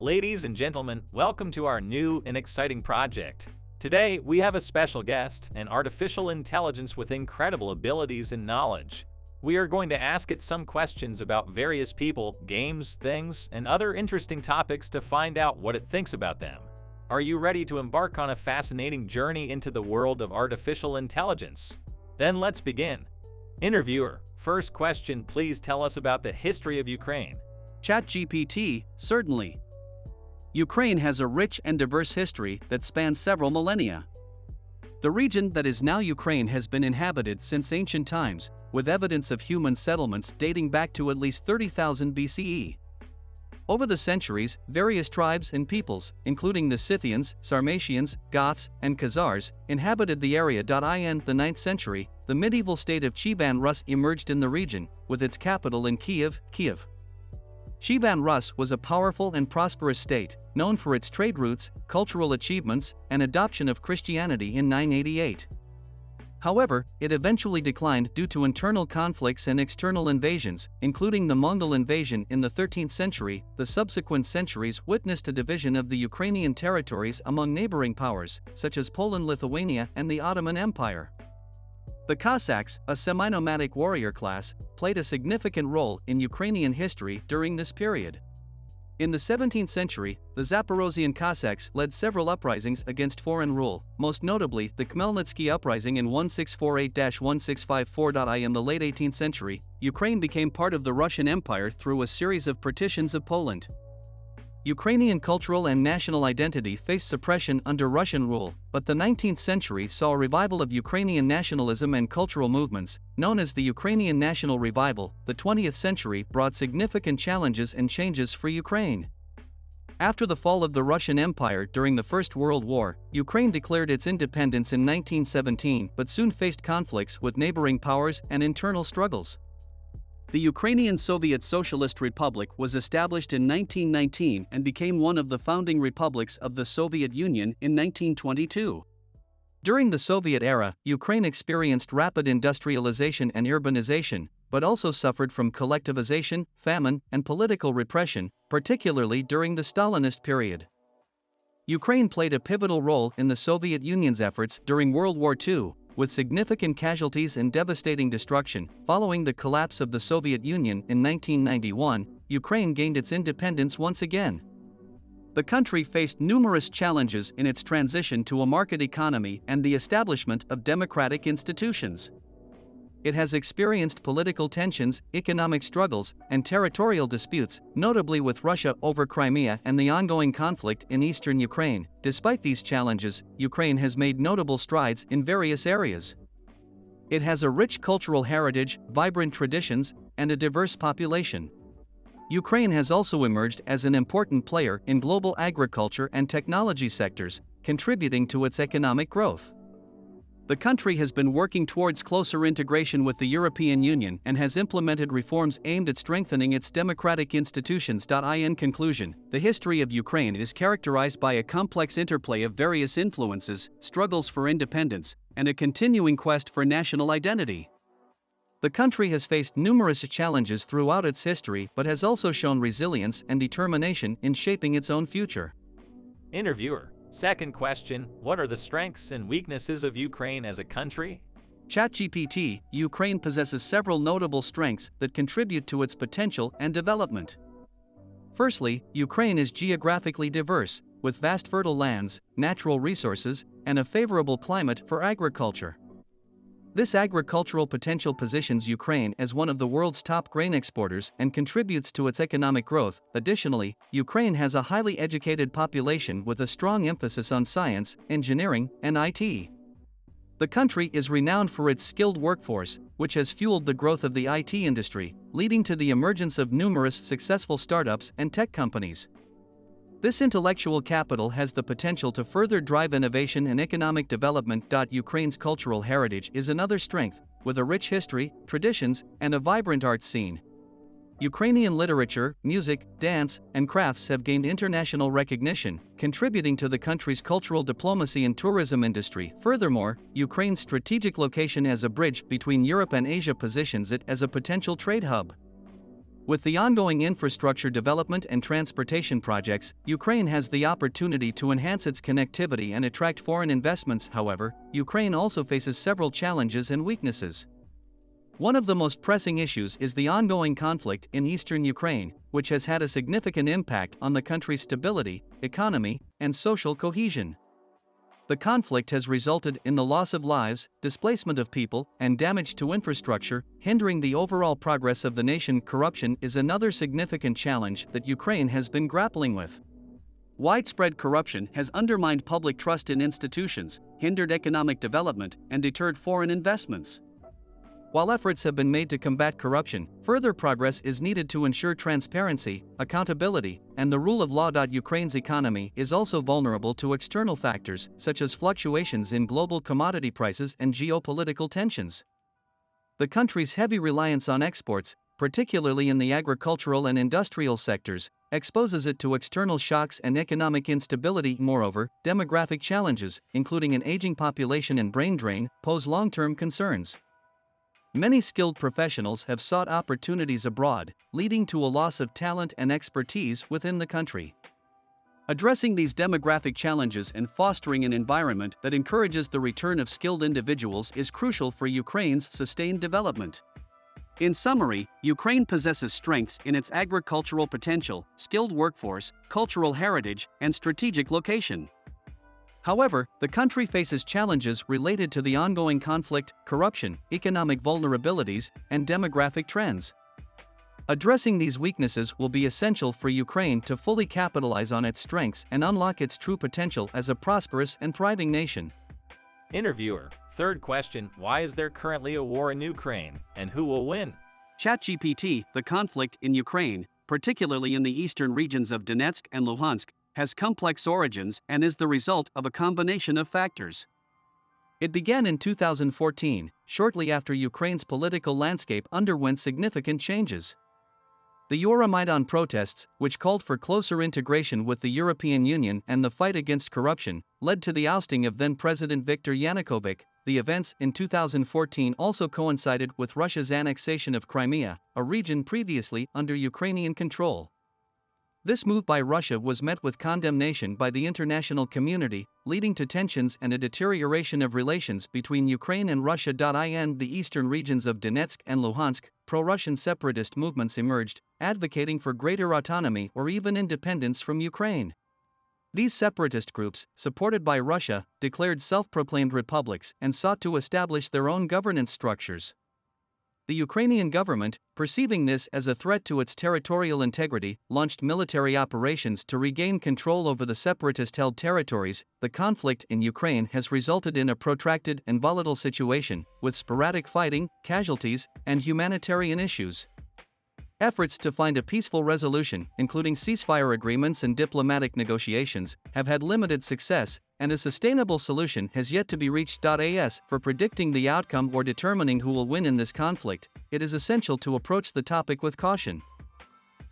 Ladies and gentlemen, welcome to our new and exciting project. Today, we have a special guest, an artificial intelligence with incredible abilities and knowledge. We are going to ask it some questions about various people, games, things, and other interesting topics to find out what it thinks about them. Are you ready to embark on a fascinating journey into the world of artificial intelligence? Then let's begin. Interviewer, first question, please tell us about the history of Ukraine. ChatGPT, certainly. Ukraine has a rich and diverse history that spans several millennia. The region that is now Ukraine has been inhabited since ancient times, with evidence of human settlements dating back to at least 30,000 BCE. Over the centuries, various tribes and peoples, including the Scythians, Sarmatians, Goths, and Khazars, inhabited the area. In the 9th century, the medieval state of Kievan Rus emerged in the region, with its capital in Kiev. Kievan Rus was a powerful and prosperous state, known for its trade routes, cultural achievements, and adoption of Christianity in 988. However, it eventually declined due to internal conflicts and external invasions, including the Mongol invasion in the 13th century. The subsequent centuries witnessed a division of the Ukrainian territories among neighboring powers, such as Poland, Lithuania, and the Ottoman Empire. The Cossacks, a semi-nomadic warrior class, played a significant role in Ukrainian history during this period. In the 17th century, the Zaporozhian Cossacks led several uprisings against foreign rule, most notably the Khmelnytsky Uprising in 1648-1654. In the late 18th century, Ukraine became part of the Russian Empire through a series of partitions of Poland. Ukrainian cultural and national identity faced suppression under Russian rule, but the 19th century saw a revival of Ukrainian nationalism and cultural movements, known as the Ukrainian National Revival. The 20th century brought significant challenges and changes for Ukraine. After the fall of the Russian Empire during the First World War, Ukraine declared its independence in 1917 but soon faced conflicts with neighboring powers and internal struggles. The Ukrainian Soviet Socialist Republic was established in 1919 and became one of the founding republics of the Soviet Union in 1922. During the Soviet era, Ukraine experienced rapid industrialization and urbanization, but also suffered from collectivization, famine, and political repression, particularly during the Stalinist period. Ukraine played a pivotal role in the Soviet Union's efforts during World War II, with significant casualties and devastating destruction. Following the collapse of the Soviet Union in 1991, Ukraine gained its independence once again. The country faced numerous challenges in its transition to a market economy and the establishment of democratic institutions. It has experienced political tensions, economic struggles, and territorial disputes, notably with Russia over Crimea and the ongoing conflict in eastern Ukraine. Despite these challenges, Ukraine has made notable strides in various areas. It has a rich cultural heritage, vibrant traditions, and a diverse population. Ukraine has also emerged as an important player in global agriculture and technology sectors, contributing to its economic growth. The country has been working towards closer integration with the European Union and has implemented reforms aimed at strengthening its democratic institutions. In conclusion, the history of Ukraine is characterized by a complex interplay of various influences, struggles for independence, and a continuing quest for national identity. The country has faced numerous challenges throughout its history but has also shown resilience and determination in shaping its own future. Interviewer, second question, what are the strengths and weaknesses of Ukraine as a country? ChatGPT, Ukraine possesses several notable strengths that contribute to its potential and development. Firstly, Ukraine is geographically diverse, with vast fertile lands, natural resources, and a favorable climate for agriculture. This agricultural potential positions Ukraine as one of the world's top grain exporters and contributes to its economic growth. Additionally, Ukraine has a highly educated population with a strong emphasis on science, engineering, and IT. The country is renowned for its skilled workforce, which has fueled the growth of the IT industry, leading to the emergence of numerous successful startups and tech companies. This intellectual capital has the potential to further drive innovation and economic development. Ukraine's cultural heritage is another strength, with a rich history, traditions, and a vibrant art scene. Ukrainian literature, music, dance, and crafts have gained international recognition, contributing to the country's cultural diplomacy and tourism industry. Furthermore, Ukraine's strategic location as a bridge between Europe and Asia positions it as a potential trade hub. With the ongoing infrastructure development and transportation projects, Ukraine has the opportunity to enhance its connectivity and attract foreign investments. However, Ukraine also faces several challenges and weaknesses. One of the most pressing issues is the ongoing conflict in eastern Ukraine, which has had a significant impact on the country's stability, economy, and social cohesion. The conflict has resulted in the loss of lives, displacement of people, and damage to infrastructure, hindering the overall progress of the nation. Corruption is another significant challenge that Ukraine has been grappling with. Widespread corruption has undermined public trust in institutions, hindered economic development, and deterred foreign investments. While efforts have been made to combat corruption, further progress is needed to ensure transparency, accountability, and the rule of law. Ukraine's economy is also vulnerable to external factors, such as fluctuations in global commodity prices and geopolitical tensions. The country's heavy reliance on exports, particularly in the agricultural and industrial sectors, exposes it to external shocks and economic instability. Moreover, demographic challenges, including an aging population and brain drain, pose long-term concerns. Many skilled professionals have sought opportunities abroad, leading to a loss of talent and expertise within the country. Addressing these demographic challenges and fostering an environment that encourages the return of skilled individuals is crucial for Ukraine's sustained development. In summary, Ukraine possesses strengths in its agricultural potential, skilled workforce, cultural heritage, and strategic location. However, the country faces challenges related to the ongoing conflict, corruption, economic vulnerabilities, and demographic trends. Addressing these weaknesses will be essential for Ukraine to fully capitalize on its strengths and unlock its true potential as a prosperous and thriving nation. Interviewer, third question, why is there currently a war in Ukraine, and who will win? ChatGPT, the conflict in Ukraine, particularly in the eastern regions of Donetsk and Luhansk, has complex origins and is the result of a combination of factors. It began in 2014, shortly after Ukraine's political landscape underwent significant changes. The Euromaidan protests, which called for closer integration with the European Union and the fight against corruption, led to the ousting of then-President Viktor Yanukovych. The events in 2014 also coincided with Russia's annexation of Crimea, a region previously under Ukrainian control. This move by Russia was met with condemnation by the international community, leading to tensions and a deterioration of relations between Ukraine and Russia. In the eastern regions of Donetsk and Luhansk, pro-Russian separatist movements emerged, advocating for greater autonomy or even independence from Ukraine. These separatist groups, supported by Russia, declared self-proclaimed republics and sought to establish their own governance structures. The Ukrainian government, perceiving this as a threat to its territorial integrity, launched military operations to regain control over the separatist-held territories. The conflict in Ukraine has resulted in a protracted and volatile situation, with sporadic fighting, casualties, and humanitarian issues. Efforts to find a peaceful resolution, including ceasefire agreements and diplomatic negotiations, have had limited success, and a sustainable solution has yet to be reached. As for predicting the outcome or determining who will win in this conflict, it is essential to approach the topic with caution.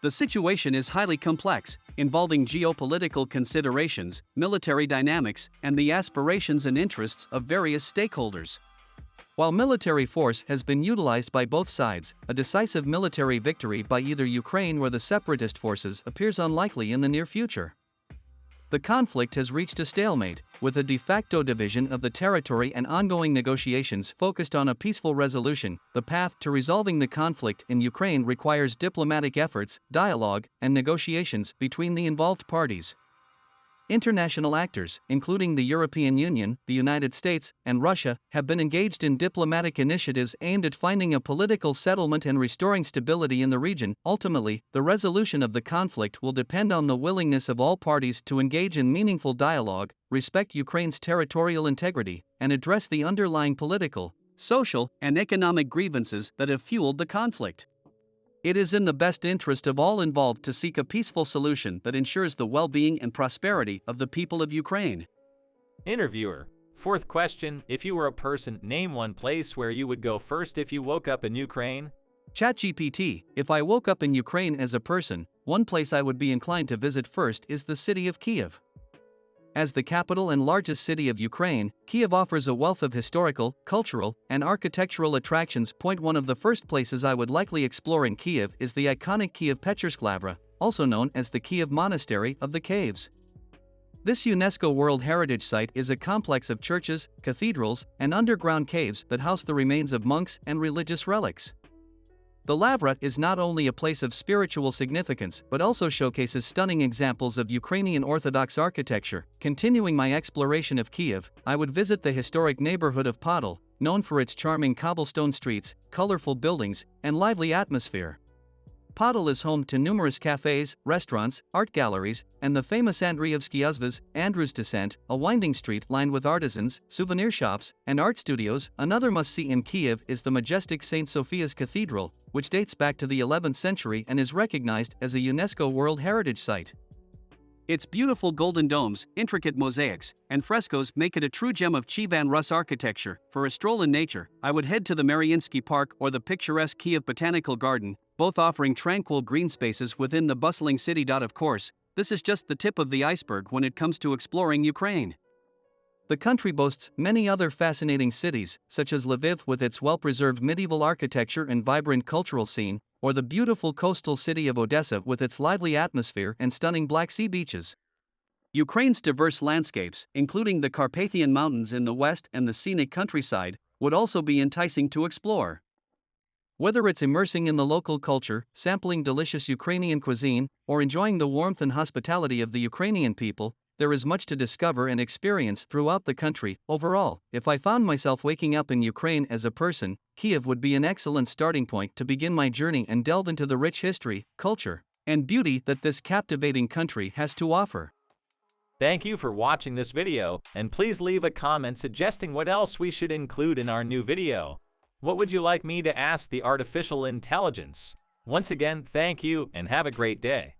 The situation is highly complex, involving geopolitical considerations, military dynamics, and the aspirations and interests of various stakeholders. While military force has been utilized by both sides, a decisive military victory by either Ukraine or the separatist forces appears unlikely in the near future. The conflict has reached a stalemate, with a de facto division of the territory and ongoing negotiations focused on a peaceful resolution. The path to resolving the conflict in Ukraine requires diplomatic efforts, dialogue, and negotiations between the involved parties. International actors, including the European Union, the United States, and Russia, have been engaged in diplomatic initiatives aimed at finding a political settlement and restoring stability in the region. Ultimately, the resolution of the conflict will depend on the willingness of all parties to engage in meaningful dialogue, respect Ukraine's territorial integrity, and address the underlying political, social, and economic grievances that have fueled the conflict. It is in the best interest of all involved to seek a peaceful solution that ensures the well-being and prosperity of the people of Ukraine. Interviewer, fourth question, if you were a person, name one place where you would go first if you woke up in Ukraine? ChatGPT, if I woke up in Ukraine as a person, one place I would be inclined to visit first is the city of Kiev. As the capital and largest city of Ukraine, Kiev offers a wealth of historical, cultural, and architectural attractions. One of the first places I would likely explore in Kiev is the iconic Kiev Pechersk Lavra, also known as the Kiev Monastery of the Caves. This UNESCO World Heritage Site is a complex of churches, cathedrals, and underground caves that house the remains of monks and religious relics. The Lavra is not only a place of spiritual significance but also showcases stunning examples of Ukrainian Orthodox architecture. Continuing my exploration of Kiev, I would visit the historic neighborhood of Podol, known for its charming cobblestone streets, colorful buildings, and lively atmosphere. Podol is home to numerous cafes, restaurants, art galleries, and the famous Andrievsky Uzvaz, Andrew's Descent, a winding street lined with artisans, souvenir shops, and art studios. Another must-see in Kiev is the majestic St. Sophia's Cathedral, which dates back to the 11th century and is recognized as a UNESCO World Heritage Site. Its beautiful golden domes, intricate mosaics, and frescoes make it a true gem of Kievan Rus architecture. For a stroll in nature, I would head to the Maryinsky Park or the picturesque Kiev Botanical Garden, both offering tranquil green spaces within the bustling city. Of course, this is just the tip of the iceberg when it comes to exploring Ukraine. The country boasts many other fascinating cities, such as Lviv with its well-preserved medieval architecture and vibrant cultural scene, or the beautiful coastal city of Odessa with its lively atmosphere and stunning Black Sea beaches. Ukraine's diverse landscapes, including the Carpathian Mountains in the west and the scenic countryside, would also be enticing to explore. Whether it's immersing in the local culture, sampling delicious Ukrainian cuisine, or enjoying the warmth and hospitality of the Ukrainian people, there is much to discover and experience throughout the country. Overall, if I found myself waking up in Ukraine as a person, Kiev would be an excellent starting point to begin my journey and delve into the rich history, culture, and beauty that this captivating country has to offer. Thank you for watching this video, and please leave a comment suggesting what else we should include in our new video. What would you like me to ask the artificial intelligence? Once again, thank you and have a great day.